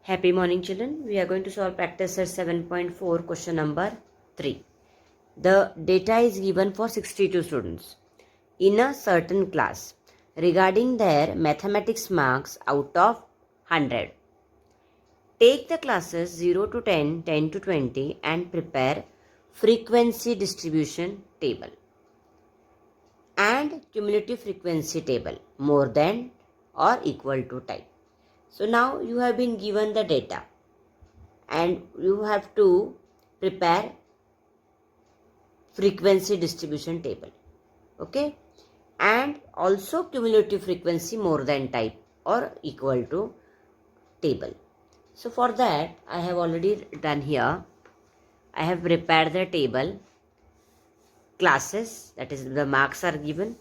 Happy morning, children. We are going to solve practice set 7.4 question number 3. The data is given for 62 students in a certain class regarding their mathematics marks out of 100. Take the classes 0 to 10, 10 to 20 and prepare frequency distribution table and cumulative frequency table more than or equal to type. So now you have been given the data and you have to prepare frequency distribution table, okay, and also cumulative frequency more than type or equal to table. So for that I have already done here. I have prepared the table, classes, that is the marks are given,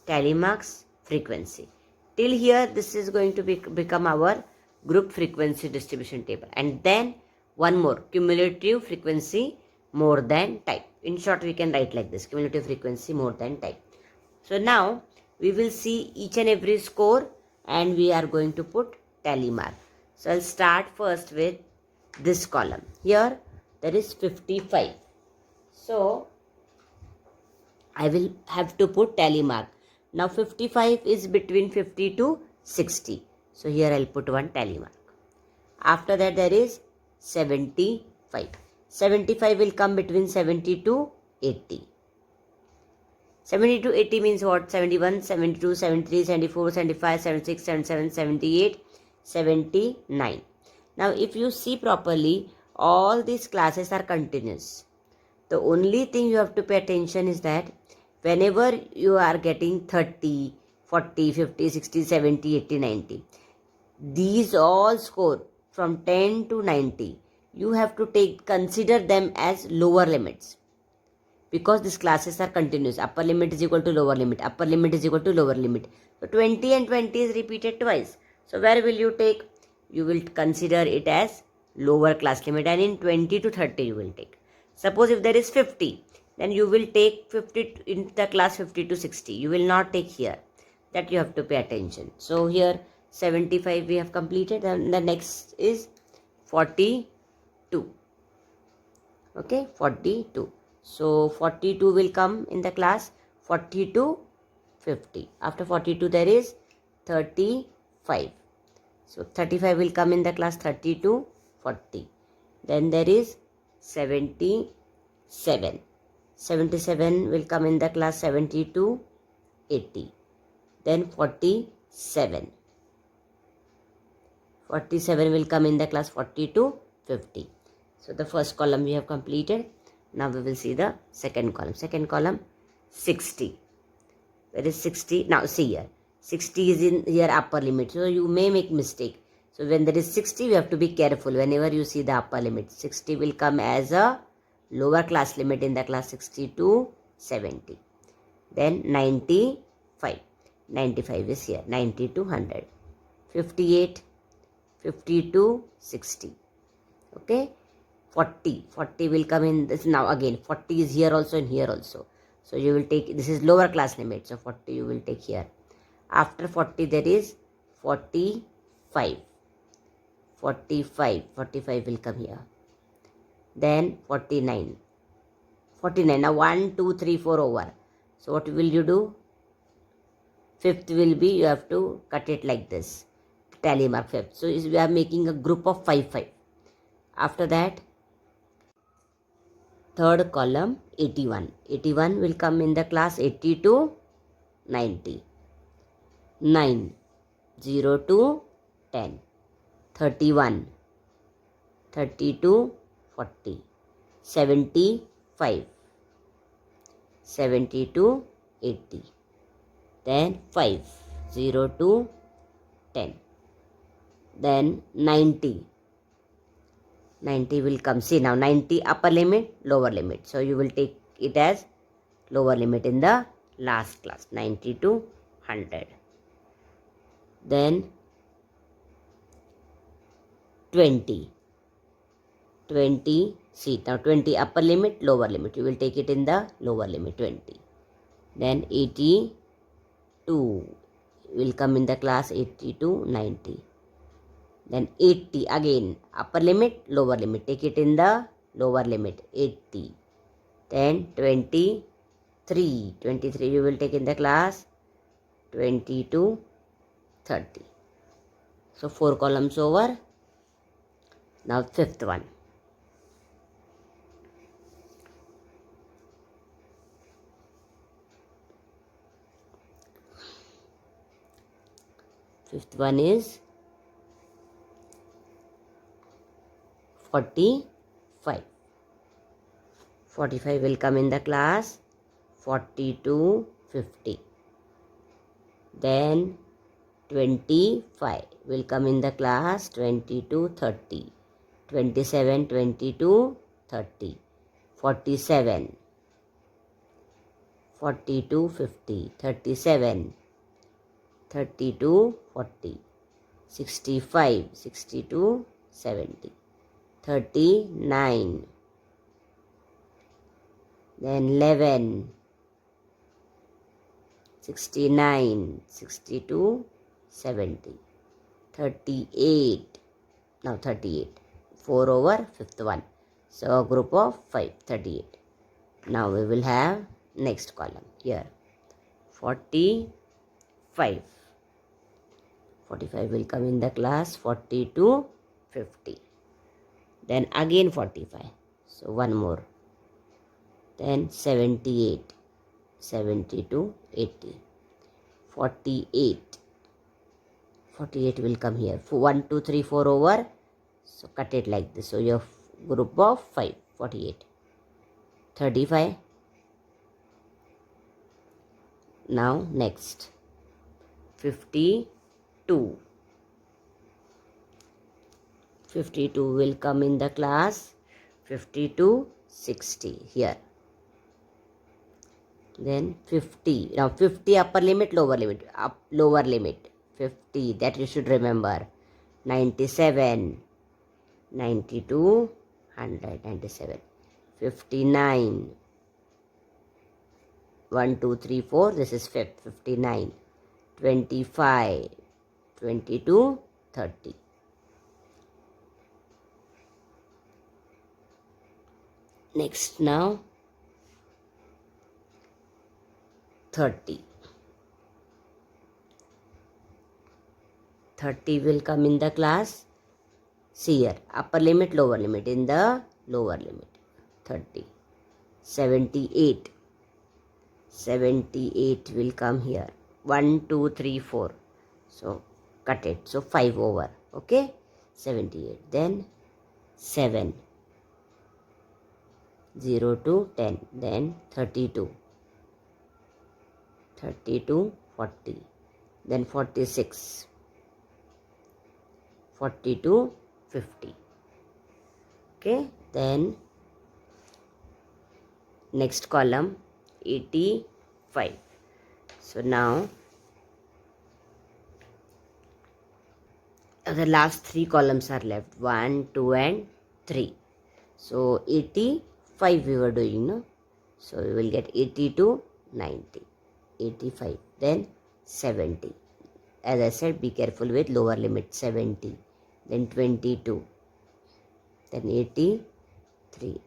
tally marks, frequency. Till here this is going to become our group frequency distribution table, and then one more, cumulative frequency more than type. In short, we can write like this, cumulative frequency more than type. So now we will see each and every score and we are going to put tally mark. So I'll start first with this column. Here there is 55. So I will have to put tally mark. Now 55 is between 50 to 60. So here I'll put one tally mark. After that there is 75. 75 will come between 70 to 80. 70 to 80 means what? 71, 72, 73, 74, 75, 76, 77, 78, 79. Now if you see properly, all these classes are continuous. The only thing you have to pay attention is that whenever you are getting 30, 40, 50, 60, 70, 80, 90, these all score from 10 to 90, you have to consider them as lower limits, because these classes are continuous. Upper limit is equal to lower limit, upper limit is equal to lower limit. So 20 and 20 is repeated twice. So where will you take? You will consider it as lower class limit, and in 20 to 30 you will take. Suppose if there is 50, then you will take 50 in the class 50 to 60. You will not take here. That you have to pay attention. So here 75 we have completed, and the next is 42. Okay, 42. So 42 will come in the class 40 to 50. After 42 there is 35. So 35 will come in the class 30 to 40. Then there is 77. 77 will come in the class 70 to 80. Then 47. 47 will come in the class 40 to 50. So the first column we have completed. Now we will see the second column. Second column 60. Where is 60? Now see here. 60 is in here upper limit. So you may make mistake. So when there is 60, you have to be careful whenever you see the upper limit. 60 will come as a lower class limit in the class 60 to 70. Then 95. 95 is here. 90 to 100. 58. 50 to 60. Okay. 40. 40 will come in this. Now again 40 is here also and here also. So you will take, this is lower class limit. So 40 you will take here. After 40 there is 45. 45. 45 will come here. Then 49. 49. Now 1, 2, 3, 4 over. So what will you do? Fifth will be, you have to cut it like this. Tally mark fifth. So we are making a group of 5, 5. After that, third column 81. 81 will come in the class 80 to 90. 9. 0 to 10. 31. 30 to 40. 75. 70 to 80. Then 5. 0 to 10. Then 90. 90 will come. See now 90 upper limit, lower limit. So you will take it as lower limit in the last class. 90 to 100. Then 20. 20. See now 20 upper limit, lower limit. You will take it in the lower limit 20. Then 82 will come in the class 80 to 90. Then 80 again, upper limit, lower limit. Take it in the lower limit, 80. Then 23. 23 you will take in the class, 22, 30. So 4 columns over. Now fifth one. Fifth one is 45. 45 will come in the class, 42, 50. Then 25 will come in the class, 22, 30. 27, 22, 30. 47, 42, 50. 37, 32, 40. 65, 62, 70. 39. Then 11, 69, 62, 70. 38. Now 38. 4 over fifth one. So a group of 5, 38. Now we will have next column here. 45. 45 will come in the class, 42, 50. Then again 45. So one more. Then 78, 72, 80. 48. 48 will come here. 1, 2, 3, 4 over. So cut it like this. So your group of 5, 48. 35. Now next. 52. 52 will come in the class, 52, 60 here. Then 50. Now 50 upper limit, lower limit. Lower limit. 50. That you should remember. 97. 92. 100. 97. 59. 1, 2, 3, 4. This is 59. 25. 22. 30. Next now 30. 30 will come in the class. See here, upper limit, lower limit. In the lower limit, 30. 78. 78 will come here. 1, 2, 3, 4. So cut it. So 5 over. Okay. 78. Then 7. 0 to 10. Then 32. 32, 40. Then 46. 42, 50. Okay. Then next column 85. So now the last 3 columns are left. 1, 2 and 3. So 85 we were doing, no? So we will get 80 to 90. 85. Then 70. As I said, be careful with lower limit. 70. Then 22. Then 83.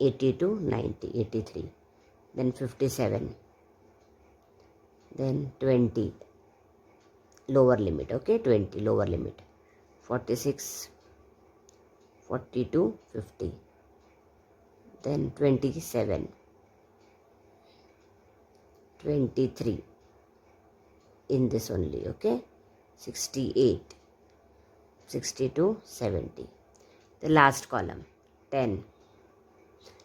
80 to 90. 83. Then 57. Then 20. Lower limit. Okay, 20 lower limit. 46. 42, 50. Then 27. 23 in this only. Okay, 68, 62, 70. The last column 10.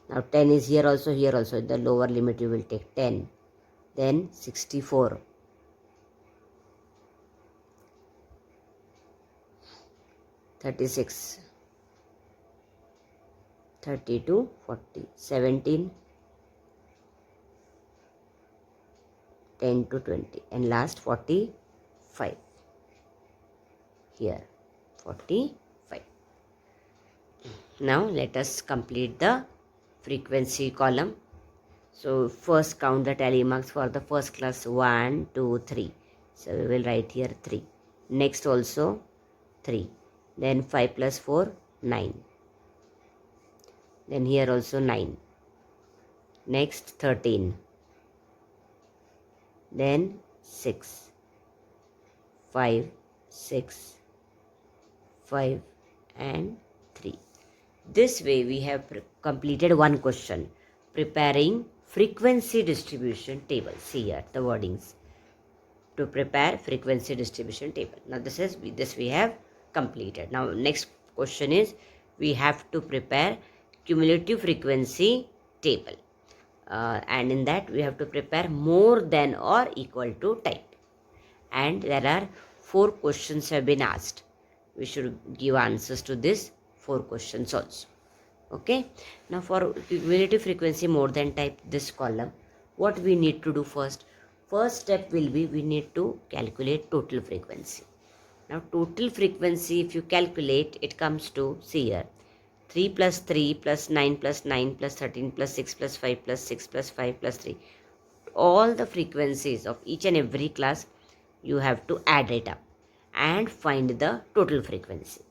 Now 10 is here also, here also. The lower limit you will take 10. Then 64, 36, 32, 40, 17, 10 to 20, and last 45 here. 45. Now let us complete the frequency column. So first count the tally marks for the first class. 1, 2, 3. So we will write here 3. Next also 3. Then 5 plus 4, 9. Then here also 9. Next 13. Then 6. 5, 6, 5 and 3. This way we have completed one question. Preparing frequency distribution table. See here the wordings. To prepare frequency distribution table. Now this we have completed. Now next question is we have to prepare cumulative frequency table. And in that we have to prepare more than or equal to type. And there are 4 questions have been asked. We should give answers to this 4 questions also. Okay. Now for cumulative frequency more than type, this column, what we need to do first? First step will be we need to calculate total frequency. Now total frequency, if you calculate, it comes to, see here, 3 plus 3 plus 9 plus 9 plus 13 plus 6 plus 5 plus 6 plus 5 plus 3. All the frequencies of each and every class, you have to add it up and find the total frequency.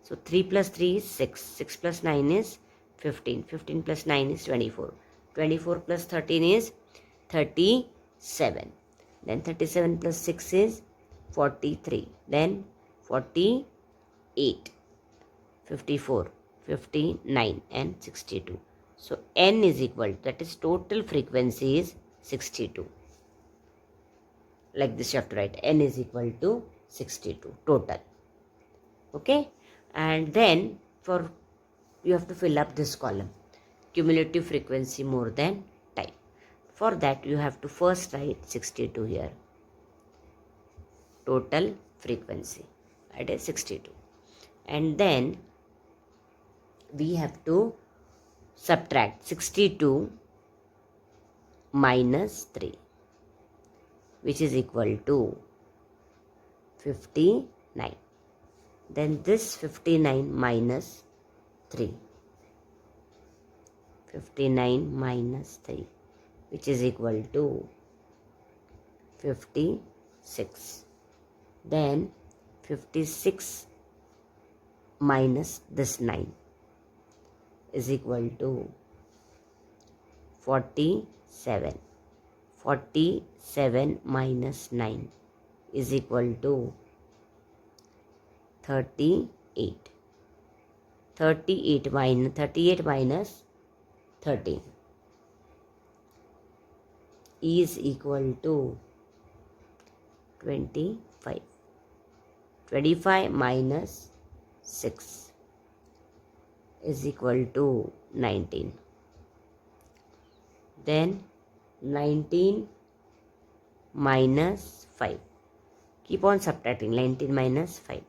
So 3 plus 3 is 6. 6 plus 9 is 15. 15 plus 9 is 24. 24 plus 13 is 37. Then 37 plus 6 is 43. Then 48. 54. 59 and 62. So n is equal, that is total frequency is 62. Like this you have to write, n is equal to 62 total. Okay. And then for you have to fill up this column, cumulative frequency more than type. For that you have to first write 62 here, total frequency, that is 62. And then we have to subtract 62 minus 3, which is equal to 59. Then this 59 minus 3. 59 minus 3, which is equal to 56. Then 56 minus this 9 is equal to 47. 47 minus 9 is equal to 38. 38 minus 13 is equal to 25. 25 minus 6 is equal to 19. Then 19 minus 5. Keep on subtracting. 19 minus 5.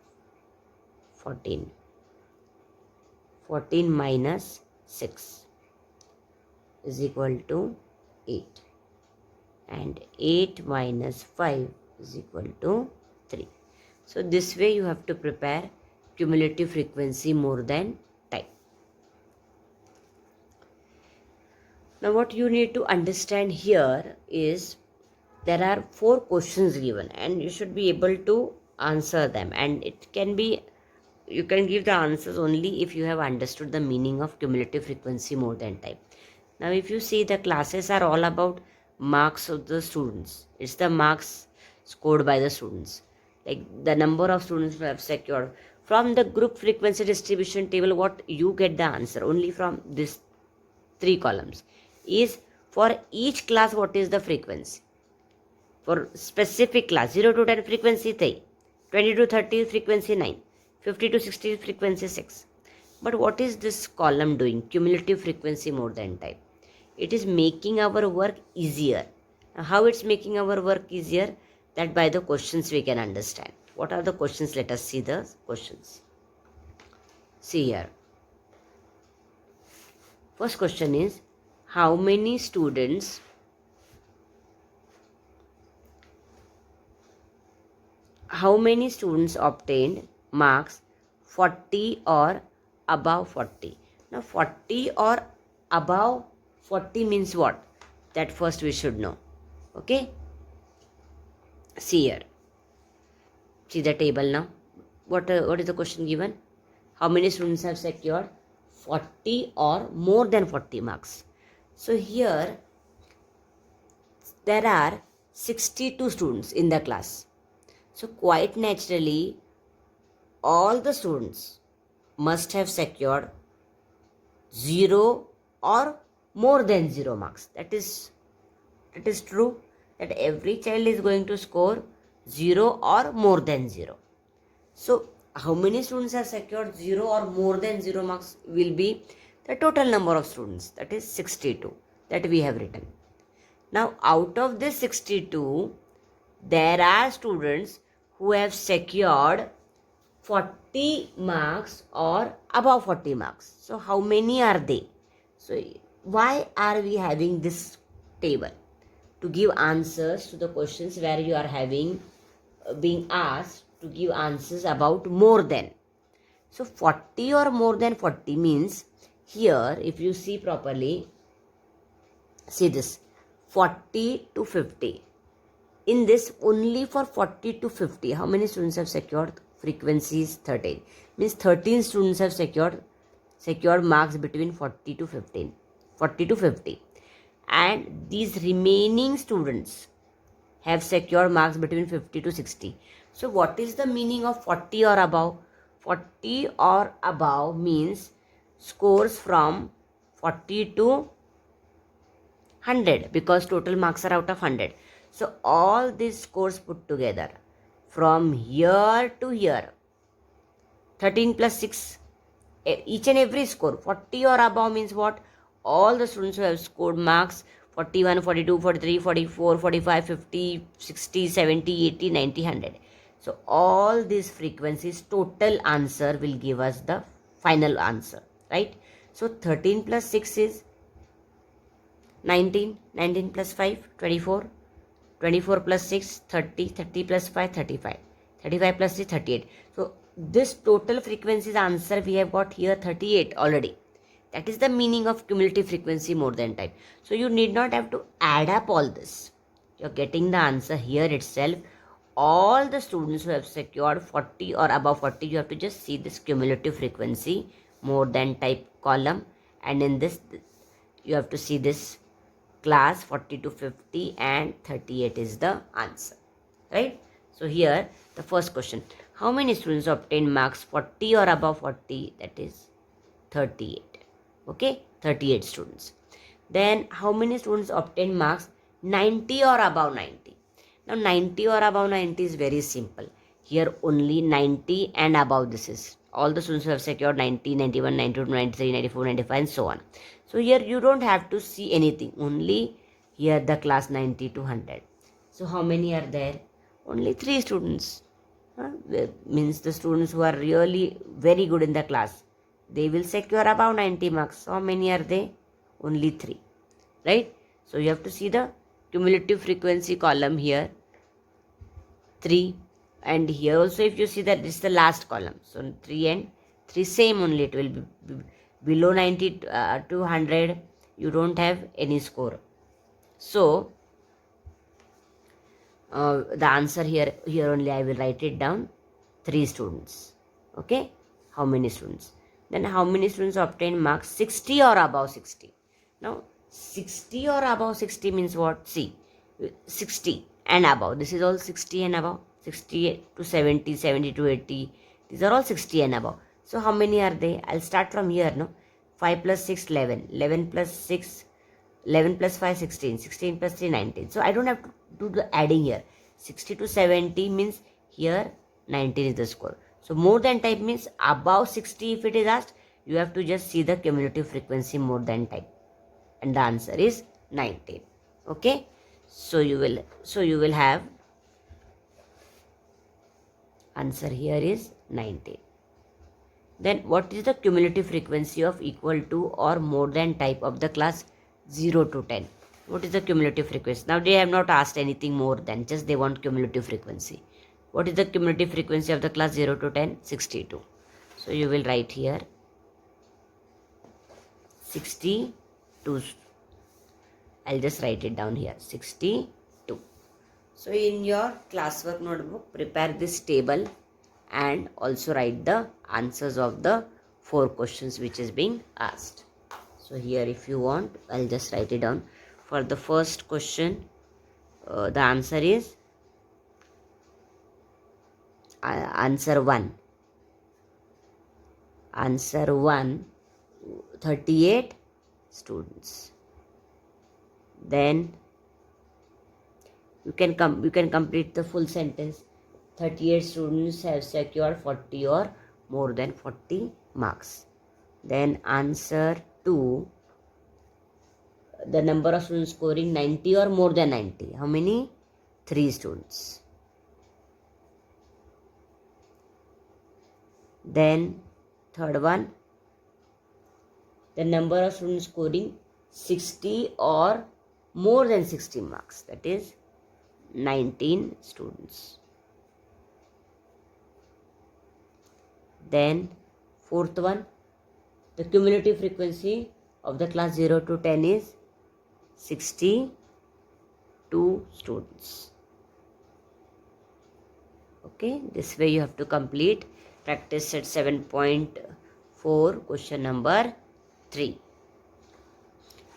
14. 14 minus 6 is equal to 8. And 8 minus 5 is equal to 3. So this way you have to prepare cumulative frequency more than type. Now what you need to understand here is there are 4 questions given and you should be able to answer them, and it can be, you can give the answers only if you have understood the meaning of cumulative frequency more than type. Now if you see, the classes are all about marks of the students. It's the marks scored by the students, like the number of students who have secured. From the group frequency distribution table, what you get the answer only from this 3 columns is for each class what is the frequency. For specific class, 0 to 10 frequency 3, 20 to 30 frequency 9, 50 to 60 frequency 6. But what is this column doing? Cumulative frequency more than type. It is making our work easier. Now, how it's making our work easier? That by the questions we can understand. What are the questions? Let us see the questions. See here. First question is, how many students obtained marks 40 or above 40? Now 40 or above 40 means what? That first we should know. Okay. See here. See the table now. what is the question given? How many students have secured 40 or more than 40 marks? So here there are 62 students in the class. So quite naturally, all the students must have secured 0 or more than 0 marks. That is true, that every child is going to score 0 or more than 0. So how many students have secured 0 or more than 0 marks will be the total number of students, that is 62, that we have written. Now out of this 62, there are students who have secured 40 marks or above 40 marks. So how many are they? So why are we having this table? To give answers to the questions where you are having being asked to give answers about more than. So 40 or more than 40 means, here if you see properly, see this 40 to 50. In this, only for 40 to 50, how many students have secured? Frequencies 13. Means 13 students have secured marks between 40 to 15. 40 to 50. And these remaining students have secured marks between 50 to 60. So what is the meaning of 40 or above? 40 or above means scores from 40 to 100, because total marks are out of 100. So all these scores put together from here to here, 13 plus 6, each and every score 40 or above means what? All the students who have scored marks 41, 42, 43, 44, 45, 50, 60, 70, 80, 90, 100. So all these frequencies, total answer will give us the final answer, right? So 13 plus 6 is 19, 19 plus 5, 24, 24 plus 6, 30, 30 plus 5, 35, 35 plus 6, 38. So this total frequencies answer we have got here 38 already. That is the meaning of cumulative frequency more than type. So you need not have to add up all this. You are getting the answer here itself. All the students who have secured 40 or above 40, you have to just see this cumulative frequency more than type column, and in this you have to see this class 40 to 50, and 38 is the answer, right? So here the first question, how many students obtain marks 40 or above 40? That is 38. Okay, 38 students. Then how many students obtain marks 90 or above 90? Now 90 or above 90 is very simple. Here only 90 and above, this is all the students who have secured 90, 91, 92, 93, 94, 95 and so on. So here you don't have to see anything, only here the class 90 to 100. So how many are there? Only 3 students. Means the students who are really very good in the class, they will secure above 90 marks. How many are they? Only 3, right? So you have to see the cumulative frequency column here, 3, and here also if you see that this is the last column, so 3 and 3 same only, it will be below 90 to 100 you don't have any score. So the answer here only I will write it down, 3 students. Okay, how many students? Then how many students obtain marks 60 or above 60? Now 60 or above 60 means what? See, 60 and above, this is all 60 and above, 60 to 70, 70 to 80, these are all 60 and above. So how many are they? I'll start from here, no? 5 plus 6, 11, 11 plus 6, 11 plus 5, 16, 16 plus 3, 19. So I don't have to do the adding here. 60 to 70 means here 19 is the score. So more than type means above 60 if it is asked, you have to just see the cumulative frequency more than type, and the answer is 19. Okay, so you will have answer here is 19. Then what is the cumulative frequency of equal to or more than type of the class 0 to 10? What is the cumulative frequency? Now they have not asked anything more than, just they want cumulative frequency. What is the cumulative frequency of the class 0 to 10? 62. So you will write here 62. I'll just write it down here, 62. So in your classwork notebook, prepare this table and also write the answers of the 4 questions which is being asked. So here if you want, I'll just write it down. For the first question, the answer is answer 1. Answer 1, 38 students. Then you can complete the full sentence. 38 students have secured 40 or more than 40 marks. Then answer 2, the number of students scoring 90 or more than 90. How many? 3 students. Then third one, the number of students scoring 60 or more than 60 marks, that is 19 students. Then fourth one, the cumulative frequency of the class 0 to 10 is 62 students. Okay, this way you have to complete practice set 7.4 question number 3.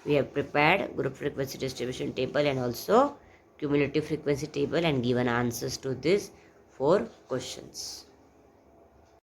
We have prepared group frequency distribution table and also cumulative frequency table and given answers to these 4 questions.